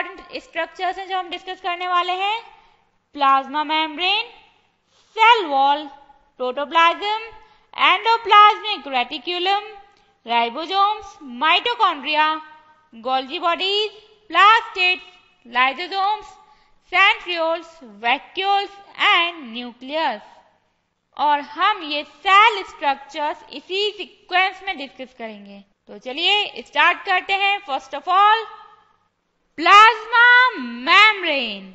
Important structures हैं जो हम डिस्कस करने वाले हैं। Plasma membrane, cell wall, protoplasm, endoplasmic reticulum, ribosomes, mitochondria, Golgi bodies, plastids, lysosomes, centrioles, vacuoles and nucleus. और हम ये सेल स्ट्रक्चर्स इसी सीक्वेंस में डिस्कस करेंगे। तो चलिए स्टार्ट करते हैं। First of all plasma membrane.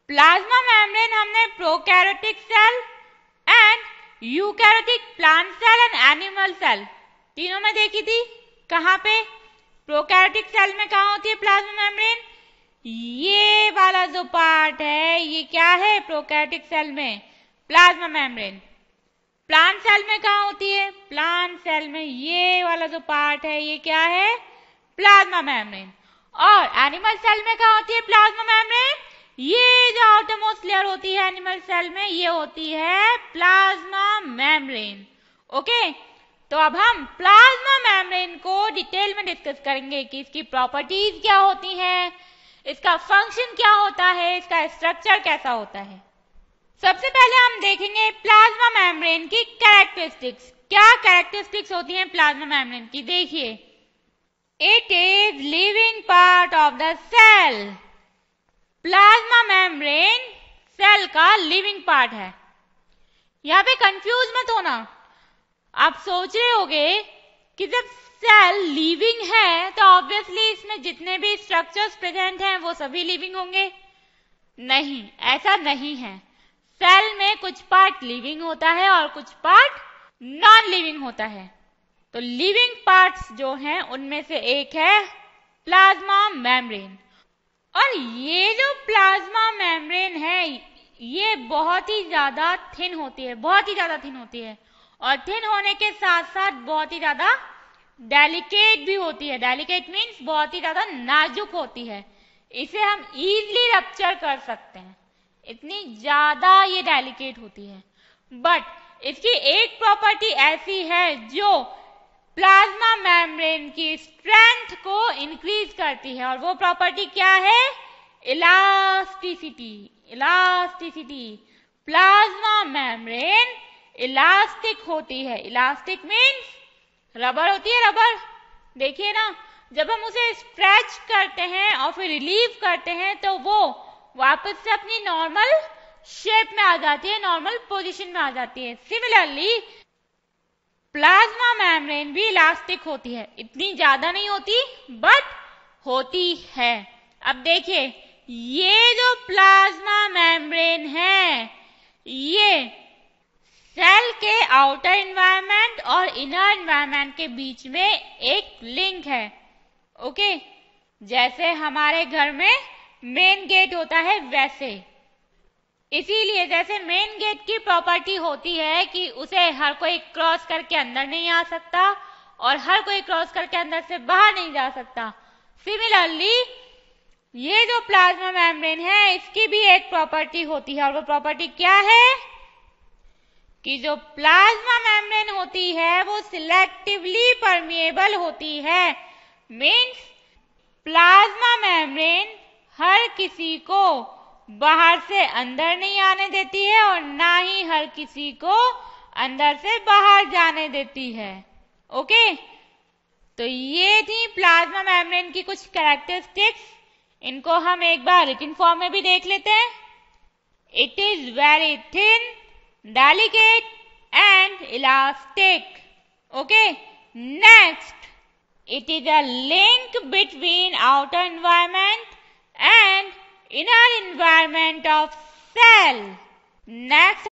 Plasma membrane हमने prokaryotic cell and eukaryotic plant cell and animal cell तीनों में देखी थी। कहाँ पे? प्रोकैरियोटिक सेल में कहाँ होती है प्लाज्मा मेम्ब्रेन? ये वाला जो पार्ट है ये क्या है? प्रोकैरियोटिक सेल में प्लाज्मा मेम्ब्रेन। प्लांट सेल में कहाँ होती है? प्लांट सेल में ये वाला जो पार्ट है ये क्या है? Plasma membrane. और एनिमल सेल में कहाँ होती है प्लाज्मा मेम्ब्रेन? ये जो आउटरमोस्ट लेयर होती है एनिमल सेल में ये होती है प्लाज्मा मेम्ब्रेन। ओके, तो अब हम प्लाज्मा मेम्ब्रेन को डिटेल में डिस्कस करेंगे कि इसकी प्रॉपर्टीज क्या होती हैं, इसका फंक्शन क्या होता है, इसका स्ट्रक्चर कैसा होता है। सबसे पहले हम देखेंगे प्लाज्मा मेम्ब्रेन की कैरेक्टरिस्टिक्स। क्या कैरेक्टरिस्टिक्स होती हैं प्लाज्मा मेम्ब्रेन की? देखिए, it is living part of the cell. Plasma membrane cell का लिविंग पार्ट है। यहाँ पे कंफ्यूज मत होना। आप सोच रहे होगे कि जब सेल लिविंग है तो ऑब्वियसली इसमें जितने भी स्ट्रक्चर्स प्रेजेंट हैं वो सभी लिविंग होंगे। नहीं, ऐसा नहीं है। सेल में कुछ पार्ट लिविंग होता है और कुछ पार्ट नॉन लिविंग होता है। तो लिविंग पार्ट्स जो हैं उनमें से एक है प्लाज्मा मेम्ब्रेन। और ये जो प्लाज्मा मेम्ब्रेन है ये बहुत ही ज्यादा थिन होती है, बहुत ही ज्यादा थिन होती है। और थिन होने के साथ साथ बहुत ही ज्यादा डेलिकेट भी होती है। डेलिकेट मीन्स बहुत ही ज्यादा नाजुक होती है। इसे हम इजीली रप्चर कर सकते हैं, इतनी ज्यादा ये डेलिकेट होती है। बट इसकी एक प्रॉपर्टी ऐसी है जो प्लाज्मा मेम्ब्रेन की स्ट्रेंथ को इंक्रीज करती है और वो प्रॉपर्टी क्या है? Elasticity. Elasticity. Plasma membrane elastic होती है। इलास्टिक मीन्स रबर होती है, रबर। देखिए ना, जब हम उसे स्ट्रेच करते हैं और फिर रिलीव करते हैं तो वो वापस से अपनी नॉर्मल शेप में आ जाती है, नॉर्मल पोजीशन में आ जाती है। सिमिलरली प्लाज्मा मेम्ब्रेन भी इलास्टिक होती है। इतनी ज्यादा नहीं होती बट होती है। अब देखिए, ये जो प्लाज्मा मेम्ब्रेन है ये सेल के आउटर एनवायरनमेंट और इनर एनवायरनमेंट के बीच में एक लिंक है। ओके, जैसे हमारे घर में मेन गेट होता है वैसे। इसीलिए जैसे मेन गेट की प्रॉपर्टी होती है कि उसे हर कोई क्रॉस करके अंदर नहीं आ सकता और हर कोई क्रॉस करके अंदर से बाहर नहीं जा सकता, सिमिलरली ये जो प्लाज्मा मेम्ब्रेन है इसकी भी एक प्रॉपर्टी होती है। और वो प्रॉपर्टी क्या है कि जो प्लाज्मा मेम्ब्रेन होती है वो सिलेक्टिवली परमिएबल होती है। मीन्स प्लाज्मा मेम्ब्रेन हर किसी को बाहर से अंदर नहीं आने देती है और ना ही हर किसी को अंदर से बाहर जाने देती है। ओके, तो ये थी प्लाज्मा मेम्ब्रेन की कुछ कैरेक्टरिस्टिक्स। इनको हम एक बार रिटन फॉर्म में भी देख लेते हैं। It is very thin, delicate and elastic. Okay, next, it is a link between outer environment and inner environment of cell. Next